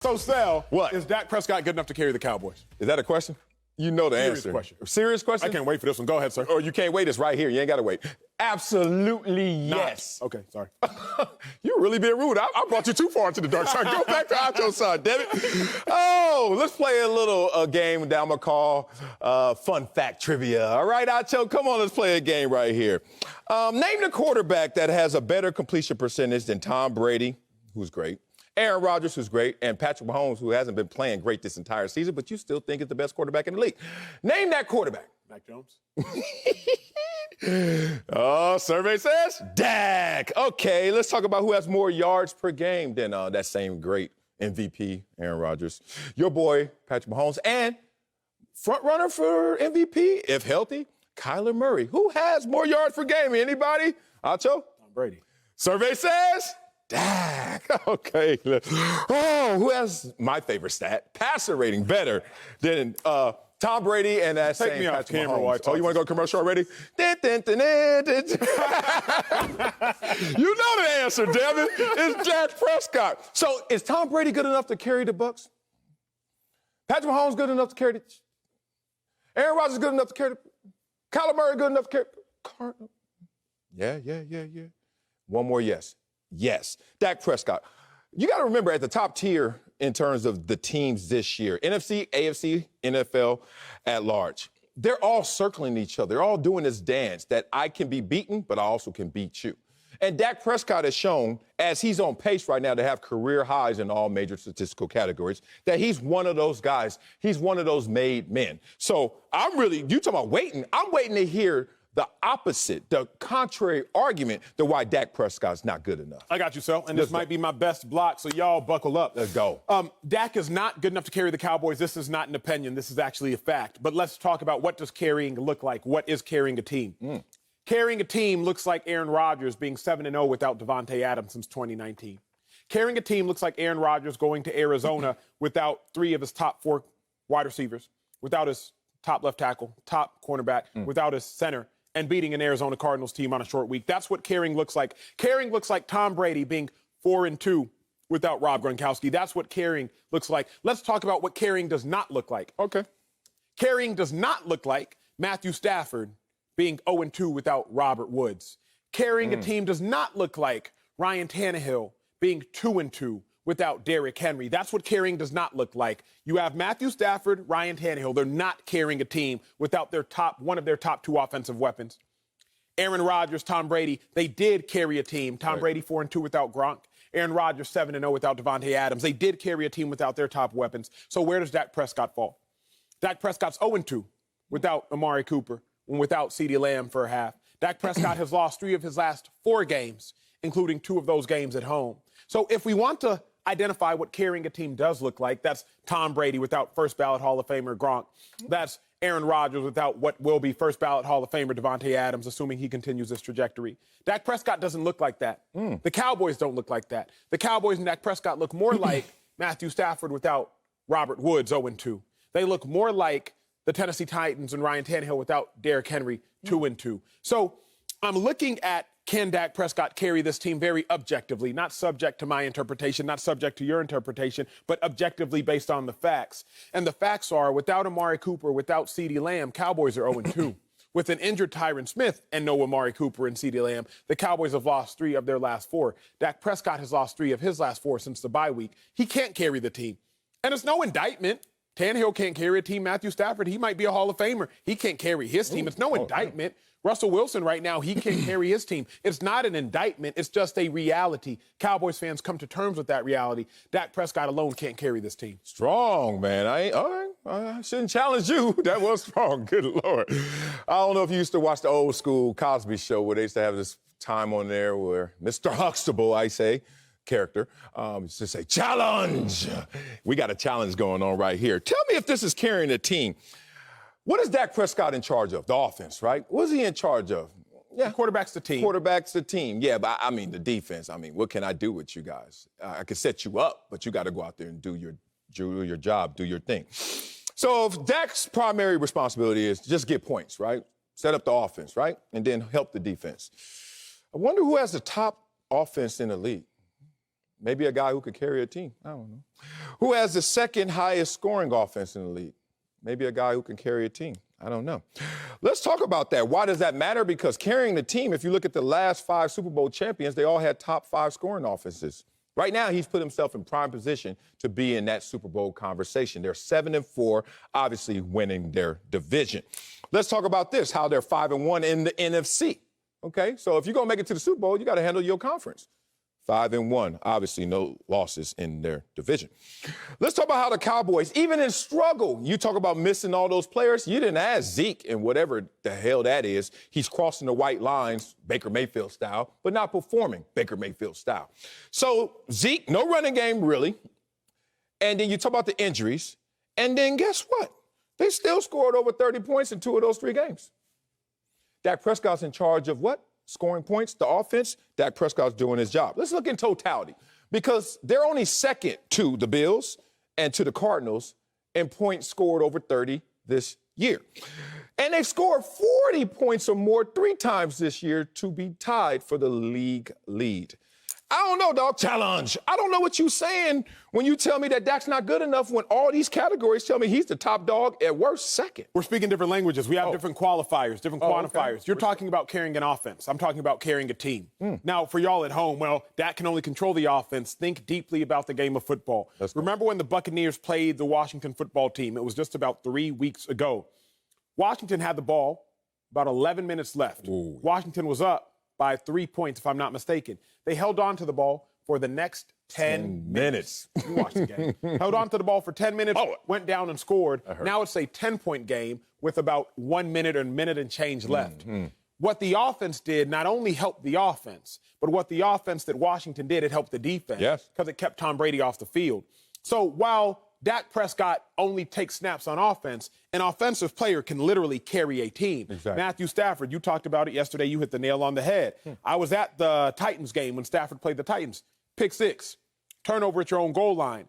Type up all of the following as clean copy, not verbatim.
So, Sal, What? is Dak Prescott good enough to carry the Cowboys? Is that a question? You know the Serious answer. question. Serious question? I can't wait for this one. Go ahead, sir. Or you can't wait. It's right here. You ain't got to wait. Absolutely yes. Okay, sorry. You're really being rude. I brought you too far into the dark side. Go back to Acho side, damn it. Oh, let's play a little game that I'm going to call fun fact trivia. All right, Acho, come on, let's play a game right here. Name the quarterback that has a better completion percentage than Tom Brady, who's great, Aaron Rodgers, who's great, and Patrick Mahomes, who hasn't been playing great this entire season, but you still think is the best quarterback in the league. Name that quarterback. Mac Jones? Oh, survey says Dak. Okay, let's talk about who has more yards per game than that same great MVP, Aaron Rodgers. Your boy, Patrick Mahomes, and front runner for MVP, if healthy, Kyler Murray. Who has more yards per game? Anybody? Acho? Tom Brady. Survey says Dak. Okay. Oh, who has my favorite stat? Passer rating better than Tom Brady and that Take same me off Patrick camera Mahomes. while I talk Oh, you want to go commercial already? You know the answer, damn it. It's Dak Prescott. So is Tom Brady good enough to carry the Bucs? Patrick Mahomes good enough to carry the Aaron Rodgers good enough to carry the Kyler Murray good enough to carry Cardinals? Yeah. One more yes. Yes. Dak Prescott. You got to remember at the top tier in terms of the teams this year, NFC, AFC, NFL at large, they're all circling each other. They're all doing this dance that I can be beaten, but I also can beat you. And Dak Prescott has shown, as he's on pace right now to have career highs in all major statistical categories, that he's one of those guys. He's one of those made men. So you talking about waiting, I'm waiting to hear the opposite, the contrary argument to why Dak Prescott's not good enough. I got you, Sal, and this might be my best block, so y'all buckle up. Let's go. Dak is not good enough to carry the Cowboys. This is not an opinion. This is actually a fact. But let's talk about what does carrying look like. What is carrying a team? Carrying a team looks like Aaron Rodgers being 7-0 without Davante Adams since 2019. Carrying a team looks like Aaron Rodgers going to Arizona without 3 of his top 4 wide receivers, without his top left tackle, top cornerback, without his center, and beating an Arizona Cardinals team on a short week. That's what carrying looks like. Carrying looks like Tom Brady being 4-2 without Rob Gronkowski. That's what carrying looks like. Let's talk about what carrying does not look like. Okay. Carrying does not look like Matthew Stafford being 0-2 without Robert Woods. Carrying a team does not look like Ryan Tannehill being 2-2 without Derrick Henry. That's what carrying does not look like. You have Matthew Stafford, Ryan Tannehill. They're not carrying a team without one of their top 2 offensive weapons. Aaron Rodgers, Tom Brady, they did carry a team. Tom Brady 4-2 without Gronk. Aaron Rodgers 7-0 without Davante Adams. They did carry a team without their top weapons. So where does Dak Prescott fall? Dak Prescott's 0-2 without Amari Cooper and without CeeDee Lamb for a half. Dak Prescott has lost 3 of his last 4 games, including 2 of those games at home. So if we want to identify what carrying a team does look like, that's Tom Brady without first ballot Hall of Famer Gronk. That's Aaron Rodgers without what will be first ballot Hall of Famer Davante Adams, assuming he continues this trajectory. Dak Prescott doesn't look like that. The Cowboys don't look like that. The Cowboys and Dak Prescott look more like Matthew Stafford without Robert Woods 0-2. They look more like the Tennessee Titans and Ryan Tannehill without Derrick Henry 2-2. So I'm looking at, can Dak Prescott carry this team very objectively, not subject to my interpretation, not subject to your interpretation, but objectively based on the facts. And the facts are, without Amari Cooper, without CeeDee Lamb, Cowboys are 0-2. With an injured Tyron Smith and no Amari Cooper and CeeDee Lamb, the Cowboys have lost 3 of their last 4. Dak Prescott has lost 3 of his last 4 since the bye week. He can't carry the team. And it's no indictment. Tannehill can't carry a team. Matthew Stafford, he might be a Hall of Famer. He can't carry his team. It's no indictment. Russell Wilson right now, he can't carry his team. It's not an indictment. It's just a reality. Cowboys fans come to terms with that reality. Dak Prescott alone can't carry this team. Strong, man. I shouldn't challenge you. That was strong. Good Lord. I don't know if you used to watch the old school Cosby Show where they used to have this time on there where Mr. Huxtable, character, used to say, challenge. We got a challenge going on right here. Tell me if this is carrying a team. What is Dak Prescott in charge of? The offense, right? What is he in charge of? Yeah, quarterback's the team. Quarterback's the team. Yeah, but I mean the defense. I mean, what can I do with you guys? I can set you up, but you got to go out there and do your job, do your thing. So if Dak's primary responsibility is just get points, right? Set up the offense, right? And then help the defense. I wonder who has the top offense in the league. Maybe a guy who could carry a team. I don't know. Who has the second highest scoring offense in the league? Maybe a guy who can carry a team. I don't know. Let's talk about that. Why does that matter? Because carrying the team, if you look at the last 5 Super Bowl champions, they all had top 5 scoring offenses. Right now, he's put himself in prime position to be in that Super Bowl conversation. They're 7-4, obviously winning their division. Let's talk about this, how they're 5-1 in the NFC. Okay, so if you're going to make it to the Super Bowl, you got to handle your conference. 5-1, obviously no losses in their division. Let's talk about how the Cowboys, even in struggle, you talk about missing all those players. You didn't ask Zeke and whatever the hell that is. He's crossing the white lines, Baker Mayfield style, but not performing Baker Mayfield style. So Zeke, no running game really. And then you talk about the injuries. And then guess what? They still scored over 30 points in 2 of those 3 games. Dak Prescott's in charge of what? Scoring points, the offense. Dak Prescott's doing his job. Let's look in totality because they're only second to the Bills and to the Cardinals in points scored over 30 this year. And they've scored 40 points or more 3 times this year to be tied for the league lead. I don't know, dog. Challenge. I don't know what you're saying when you tell me that Dak's not good enough when all these categories tell me he's the top dog, at worst, second. We're speaking different languages. We have different qualifiers, different quantifiers. Okay. You're talking about carrying an offense. I'm talking about carrying a team. Now, for y'all at home, well, Dak can only control the offense. Think deeply about the game of football. Remember when the Buccaneers played the Washington football team? It was just about 3 weeks ago. Washington had the ball, about 11 minutes left. Ooh. Washington was up by 3 points, if I'm not mistaken. They held on to the ball for the next 10 minutes. You watched the game. Held on to the ball for 10 minutes, went down and scored. Now it's a 10-point game with about 1 minute or minute and change left. What the offense did not only helped the offense, but what the offense that Washington did, it helped the defense. Yes. Because it kept Tom Brady off the field. So while Dak Prescott only takes snaps on offense, an offensive player can literally carry a team. Exactly. Matthew Stafford, you talked about it yesterday. You hit the nail on the head. I was at the Titans game when Stafford played the Titans. Pick 6, turnover at your own goal line.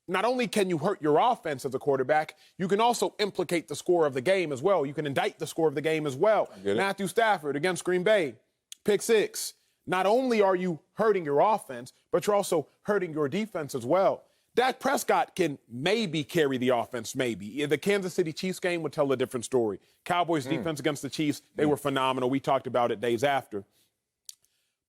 Not only can you hurt your offense as a quarterback, you can also implicate the score of the game as well. You can indict the score of the game as well. Matthew Stafford against Green Bay, pick 6. Not only are you hurting your offense, but you're also hurting your defense as well. Dak Prescott can maybe carry the offense, maybe. The Kansas City Chiefs game would tell a different story. Cowboys defense against the Chiefs, they were phenomenal. We talked about it days after.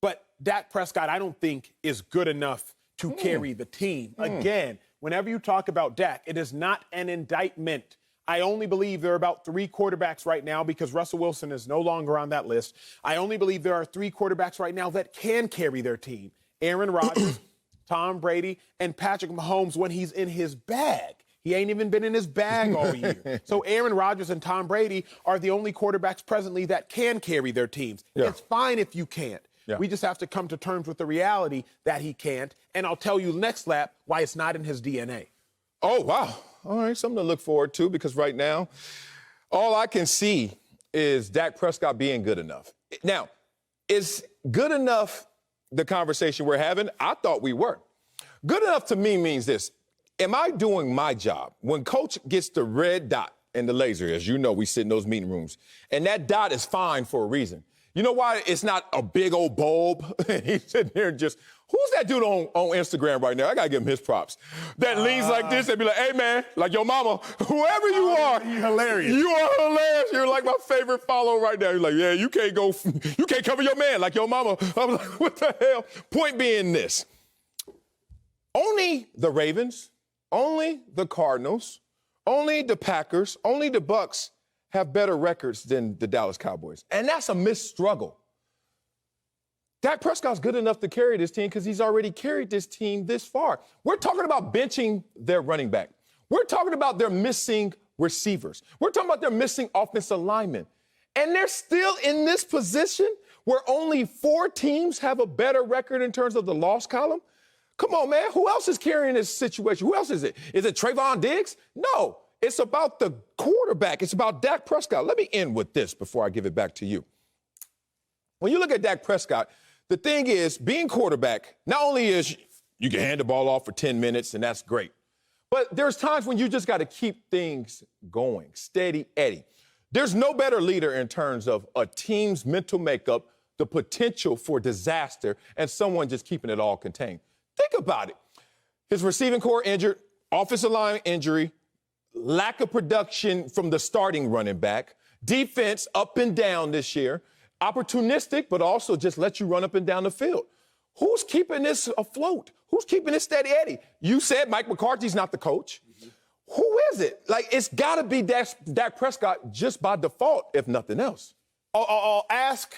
But Dak Prescott, I don't think, is good enough to carry the team. Again, whenever you talk about Dak, it is not an indictment. I only believe there are about 3 quarterbacks right now because Russell Wilson is no longer on that list. I only believe there are 3 quarterbacks right now that can carry their team. Aaron Rodgers, Tom Brady, and Patrick Mahomes when he's in his bag. He ain't even been in his bag all year. So Aaron Rodgers and Tom Brady are the only quarterbacks presently that can carry their teams. It's fine if you can't. We just have to come to terms with the reality that he can't. And I'll tell you next lap why it's not in his DNA. Oh, wow. All right, something to look forward to because right now, all I can see is Dak Prescott being good enough. Now, is good enough the conversation we're having? I thought we were. Good enough to me means this. Am I doing my job? When coach gets the red dot and the laser, as you know, we sit in those meeting rooms, and that dot is fine for a reason. You know why it's not a big old bulb? He's sitting there and just, who's that dude on Instagram right now? I got to give him his props. That leans like this and be like, hey, man, like your mama, whoever you are. You're hilarious. You are hilarious. You're like my favorite follower right now. You're like, yeah, you can't cover your man like your mama. I'm like, what the hell? Point being this. Only the Ravens, only the Cardinals, only the Packers, only the Bucks have better records than the Dallas Cowboys. And that's a missed struggle. Dak Prescott's good enough to carry this team because he's already carried this team this far. We're talking about benching their running back. We're talking about their missing receivers. We're talking about their missing offensive linemen. And they're still in this position where only 4 teams have a better record in terms of the loss column. Come on, man. Who else is carrying this situation? Who else is it? Is it Trayvon Diggs? No. It's about the quarterback. It's about Dak Prescott. Let me end with this before I give it back to you. When you look at Dak Prescott, the thing is, being quarterback, not only is you can hand the ball off for 10 minutes, and that's great, but there's times when you just got to keep things going, steady Eddie. There's no better leader in terms of a team's mental makeup, the potential for disaster, and someone just keeping it all contained. Think about it. His receiving core injured, offensive line injury, lack of production from the starting running back, defense up and down this year, opportunistic, but also just let you run up and down the field. Who's keeping this afloat? Who's keeping this steady Eddie? You said Mike McCarthy's not the coach. Who is it? Like, it's got to be Dak Prescott just by default, if nothing else. I'll ask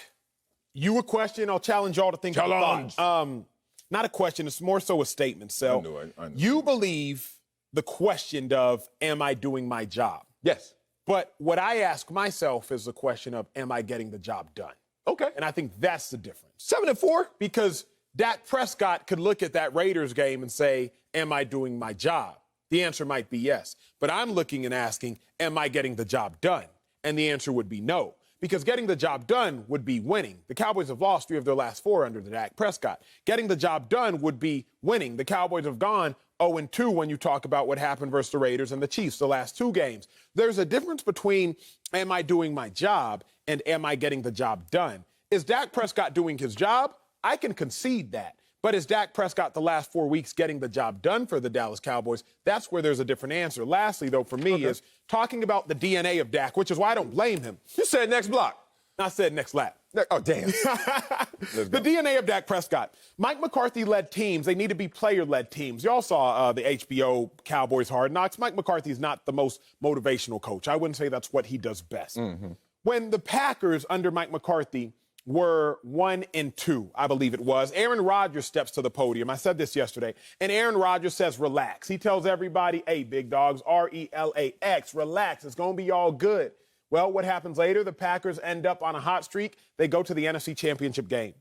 you a question. I'll challenge y'all to think of a thought. Not a question. It's more so a statement. So I knew. You believe the question of, am I doing my job? Yes. But what I ask myself is the question of, am I getting the job done? Okay. And I think that's the difference. 7-4? Because Dak Prescott could look at that Raiders game and say, am I doing my job? The answer might be yes. But I'm looking and asking, am I getting the job done? And the answer would be no. Because getting the job done would be winning. The Cowboys have lost 3 of their last 4 under the Dak Prescott. Getting the job done would be winning. The Cowboys have gone 0-2 when you talk about what happened versus the Raiders and the Chiefs the last 2 games. There's a difference between am I doing my job and am I getting the job done? Is Dak Prescott doing his job? I can concede that. But is Dak Prescott the last 4 weeks getting the job done for the Dallas Cowboys? That's where there's a different answer. Lastly, though, for me is talking about the DNA of Dak, which is why I don't blame him. You said next block. I said next lap. Oh, damn. The DNA of Dak Prescott. Mike McCarthy-led teams, they need to be player-led teams. Y'all saw the HBO Cowboys Hard Knocks. Mike McCarthy is not the most motivational coach. I wouldn't say that's what he does best. Mm-hmm. When the Packers under Mike McCarthy were 1-2, I believe it was, Aaron Rodgers steps to the podium. I said this yesterday. And Aaron Rodgers says, relax. He tells everybody, hey, big dogs, RELAX, relax. It's going to be all good. Well, what happens later? The Packers end up on a hot streak. They go to the NFC Championship game.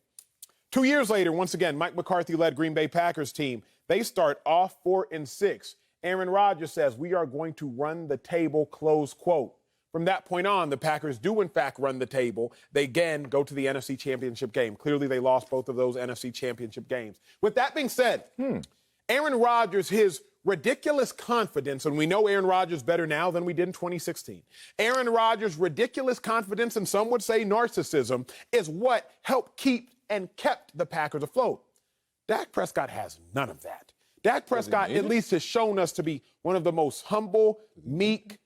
2 years later, once again, Mike McCarthy-led Green Bay Packers team. They start off 4-6. Aaron Rodgers says, we are going to run the table, close quote. From that point on, the Packers do, in fact, run the table. They, again, go to the NFC Championship game. Clearly, they lost both of those NFC Championship games. With that being said, Aaron Rodgers, his ridiculous confidence, and we know Aaron Rodgers better now than we did in 2016. Aaron Rodgers' ridiculous confidence, and some would say narcissism, is what helped keep and kept the Packers afloat. Dak Prescott has none of that. Dak Prescott at least has shown us to be one of the most humble, meek,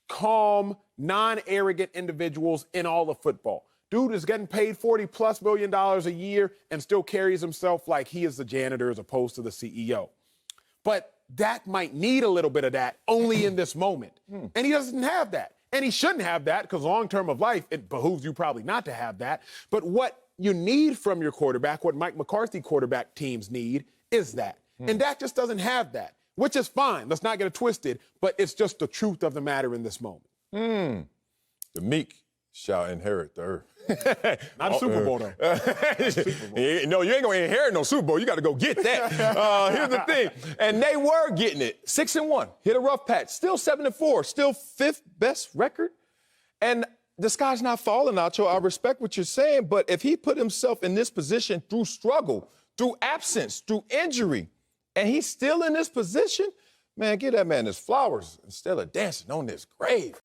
calm, non-arrogant individuals in all of football. Dude is getting paid $40+ million a year and still carries himself like he is the janitor as opposed to the CEO. But Dak might need a little bit of that only in this moment. And he doesn't have that. And he shouldn't have that because long-term of life, it behooves you probably not to have that. But what you need from your quarterback, what Mike McCarthy quarterback teams need, is that. And Dak just doesn't have that, which is fine. Let's not get it twisted, but it's just the truth of the matter in this moment. The meek shall inherit the earth. Not a Super Bowl, though. No, you ain't going to inherit no Super Bowl. You got to go get that. Here's the thing. And they were getting it. 6-1. Hit a rough patch. Still 7-4. Still 5th best record. And the sky's not falling, Acho. I respect what you're saying. But if he put himself in this position through struggle, through absence, through injury, and he's still in this position, man, give that man his flowers instead of dancing on his grave.